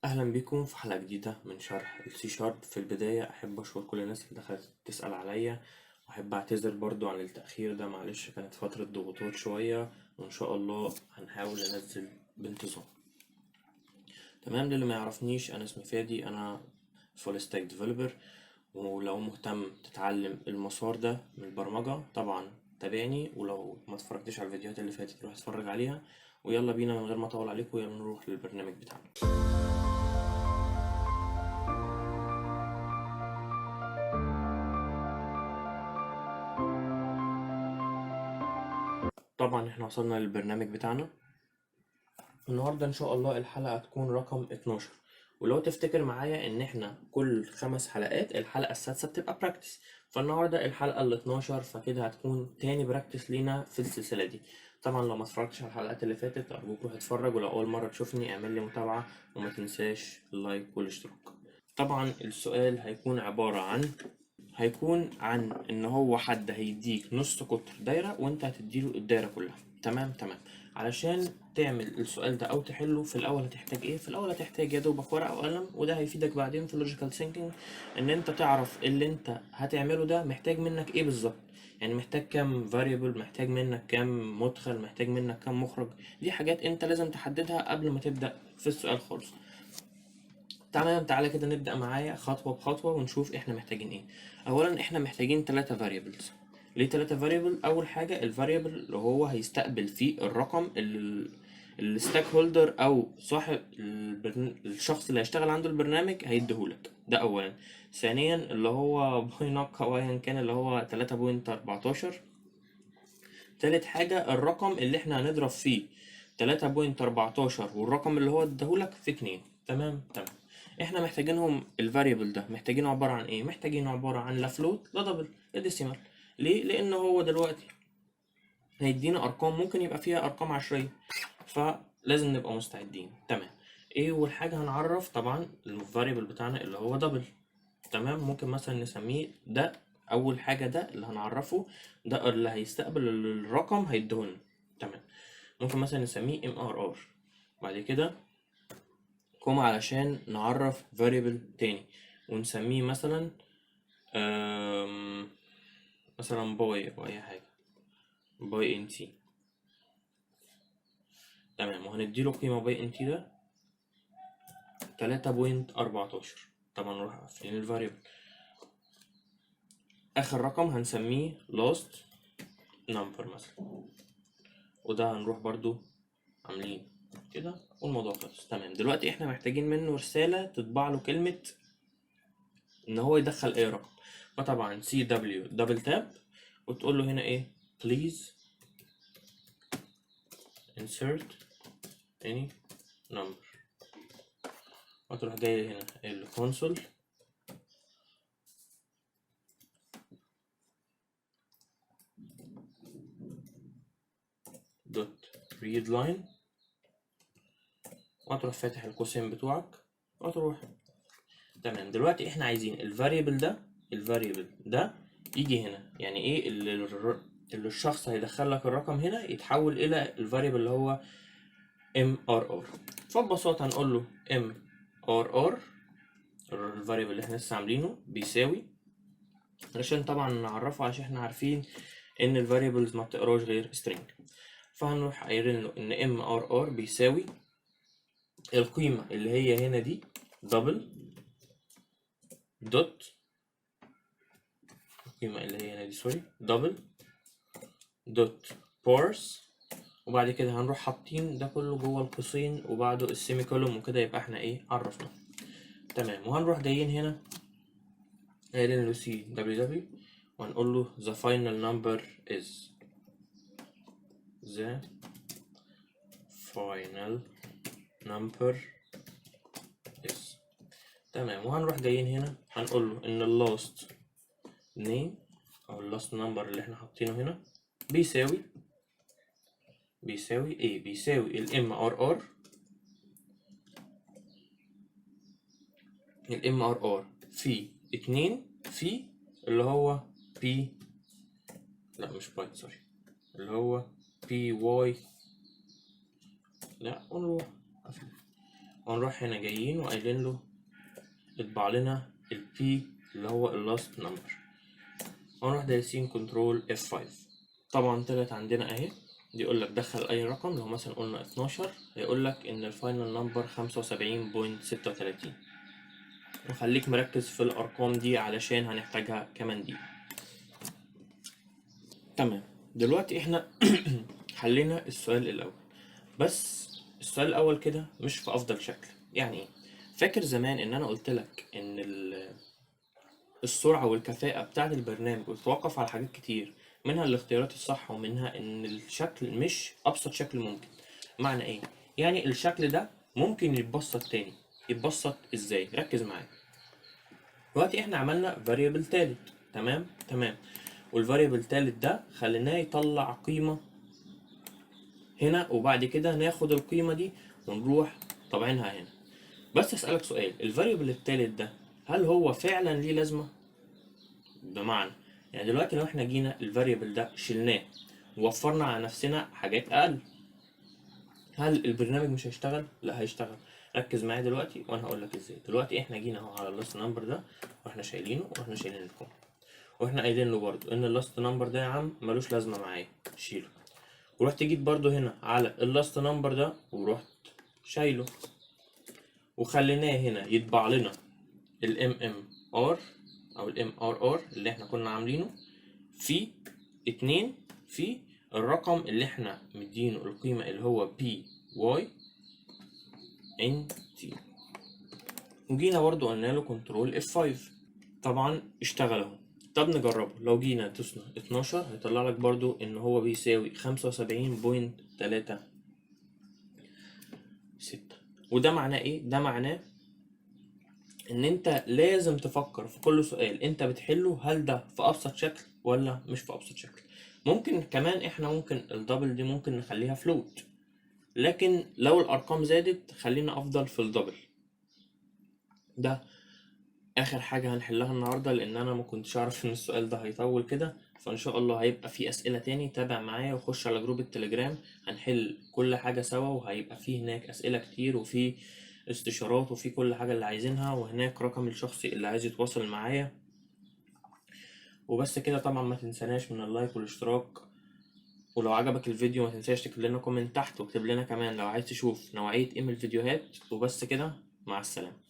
اهلا بكم في حلقه جديده من شرح السي شارب. في البدايه احب اشكر كل الناس اللي دخلت تسال عليا، واحب اعتذر برضو عن التاخير ده، معلش كانت فتره ضغوطات شويه، وان شاء الله هنحاول ننزل بانتظام. تمام، للي ما يعرفنيش انا اسمي فادي، انا فول ستاك ديفلوبر. ولو مهتم تتعلم المسار ده من البرمجه طبعا تابعني، ولو ما اتفرجتش على الفيديوهات اللي فاتت روح اتفرج عليها. ويلا بينا من غير ما اطول عليكم، يلا نروح للبرنامج بتاعنا. طبعا احنا وصلنا للبرنامج بتاعنا النهاردة. ان شاء الله الحلقة هتكون رقم 12. ولو تفتكر معايا ان احنا كل 5 حلقات الحلقة السادسة بتبقى براكتس، فالنهاردة الحلقة ال 12، فكده هتكون تاني براكتس لينا في السلسلة دي. طبعا لو ما اتفرجتش على الحلقات اللي فاتت ارجوك روح اتفرج، ولو اول مرة تشوفني اعمل لي متابعة وما تنساش اللايك والاشتراك. طبعا السؤال هيكون عن ان هو حد هيديك نص قطر دايرة وانت هتديله الدايرة كلها. تمام. علشان تعمل السؤال ده او تحله في الاول هتحتاج ايه؟ في الاول هتحتاج يا دوبك ورقة وقلم، وده هيفيدك بعدين في اللوجيكال ثينكينج، ان انت تعرف اللي انت هتعمله ده محتاج منك ايه بالظبط. يعني محتاج كام variable، محتاج منك كام مدخل، محتاج منك كام مخرج. دي حاجات انت لازم تحددها قبل ما تبدأ في السؤال خالص. تمام، تعالى كده نبدأ معايا خطوة بخطوة ونشوف احنا محتاجين ايه. اولا احنا محتاجين 3 variables. ليه 3 variable؟ اول حاجة الفاريبل اللي هو هيستقبل فيه الرقم اللي الستاك هولدر او صاحب الشخص اللي هيشتغل عنده البرنامج هيديهولك، ده اولا. ثانيا اللي هو باينق او ايا كان اللي هو 3.14. تالت حاجة الرقم اللي احنا هنضرب فيه 3.14 والرقم اللي هو اداهولك في 2. تمام. احنا محتاجينهم الفاريبل ده محتاجينه عبارة عن ايه؟ محتاجينه عبارة عن لا فلوت لا دبل لا ديسيمال. ليه؟ لان هو دلوقتي هيدينا ارقام ممكن يبقى فيها ارقام عشرية، فلازم نبقى مستعدين. تمام. ايه اول حاجة هنعرف؟ طبعا الفاريبل بتاعنا اللي هو دبل. تمام، ممكن مثلا نسميه ده اول حاجة، ده اللي هنعرفه، ده اللي هيستقبل الرقم هيديهولنا. تمام، ممكن مثلا نسميه MRR. بعد كده كوما علشان نعرف variable تاني، ونسميه مثلا مثلا باي او اي حاجة، باي ان تي. تمام، وهنديله قيمة باي ان تي ده 3.14. طبعا نروح قافلين الفاريبل. اخر رقم هنسميه last number مثلا، وده هنروح برضو عاملين كده والموضوع خلص. تمام، دلوقتي احنا محتاجين منه رسالة تطبع له كلمة ان هو يدخل اي رقم. فطبعا سي دبليو دبل تاب وتقول له هنا ايه please insert any number، وتروح جاي هنا الكونسول دوت read line، وتروح فاتح القوسين بتوعك وتروح. تمام، دلوقتي احنا عايزين الفاريبل ده يجي هنا. يعني ايه اللي الشخص هيدخل لك الرقم هنا يتحول الى الفاريبل اللي هو MRR. فببساطة هنقول له MRR الفاريبل اللي احنا لسه عاملينه بيساوي، علشان طبعا نعرفه عشان احنا عارفين ان الفاريبلز ما بتقراش غير string. فهنروح قايلين له ان MRR بيساوي القيمة اللي هي هنا دي دبل دوت، القيمة اللي هي هنا دي سوري دبل دوت بارس، وبعد كده هنروح حاطين ده كله جوه القوسين وبعده السيمي كولوم، وكده يبقى احنا ايه عرفنا. تمام، وهنروح جايين هنا قايلين له سي دبليو دبليو وهنقول له the final number is the final number is. تمام، وهنروح جايين هنا هنقول له ان ال last name او ال last number اللي احنا حاطينه هنا بيساوي ايه؟ بيساوي ال MRR. ال MRR في 2 في اللي هو P، لا مش باي سوري، اللي هو PY، لا ونروح هنا جايين وقايلين له اطبع لنا البي اللي هو اللاست نمبر، ونروح دايسين كنترول F5. طبعا طلعت عندنا اهي، يقول لك دخل اي رقم. لو مثلا قلنا 12 هيقول لك ان الفاينل نمبر 75.36. وخليك مركز في الارقام دي علشان هنحتاجها كمان دي. تمام، دلوقتي احنا حلينا السؤال الاول، بس السؤال الاول كده مش في افضل شكل. يعني ايه؟ فاكر زمان ان انا قلت لك ان السرعة والكفاءة بتاعة البرنامج بتتوقف على حاجات كتير، منها الاختيارات الصح، ومنها ان الشكل مش ابسط شكل ممكن. معنى ايه؟ يعني الشكل ده ممكن يتبسط تاني. يتبسط ازاي؟ ركز معايا. دلوقتي احنا عملنا variable تالت، تمام. والفاريبل تالت ده خليناه يطلع قيمة هنا، وبعد كده ناخد القيمة دي ونروح طابعينها هنا. بس اسألك سؤال، الفاريبل التالت ده هل هو فعلا ليه لازمة؟ بمعنى يعني دلوقتي لو احنا جينا الفاريبل ده شلناه ووفرنا على نفسنا حاجات اقل، هل البرنامج مش هيشتغل؟ لا هيشتغل. ركز معايا دلوقتي وانا هقول لك ازاي. دلوقتي احنا جينا اهو على اللاست نمبر ده، واحنا شايلينه واحنا شايلين الكوم، واحنا قايلين له برضو ان اللاست نمبر ده يا عم ملوش لازمه معايا، شيله. ورحت جيت برضو هنا على اللاست نمبر ده ورحت شايله، وخليناه هنا يطبع لنا الام ام ار او الام ار ار اللي احنا كنا عاملينه في 2 في الرقم اللي احنا مدينه القيمة اللي هو بي واي ان تي. وجينا برضو قلنا له كنترول اف 5. طبعا اشتغل اهو. طب نجربه. لو جينا دوسنا 12 هيطلع لك برضو ان هو بيساوي 75.36. وده معناه ايه؟ ده معناه ان انت لازم تفكر في كل سؤال انت بتحله هل ده في ابسط شكل ولا مش في ابسط شكل. ممكن كمان احنا ممكن الدبل دي ممكن نخليها فلوت، لكن لو الارقام زادت خلينا افضل في الدبل. ده اخر حاجة هنحلها النهاردة، لان انا ما كنتش اعرف ان السؤال ده هيطول كده. فان شاء الله هيبقى في اسئلة تاني. تابع معايا وخش على جروب التليجرام، هنحل كل حاجة سوا، وهيبقى في هناك اسئلة كتير وفي استشارات وفي كل حاجة اللي عايزينها، وهناك رقم الشخصي اللي عايز يتواصل معايا. وبس كده. طبعا ما تنساناش من اللايك والاشتراك، ولو عجبك الفيديو ما تنساش تكتب لنا كومنت تحت، واكتب لنا كمان لو عايز تشوف نوعية ايه من الفيديوهات. وبس كده، مع السلامة.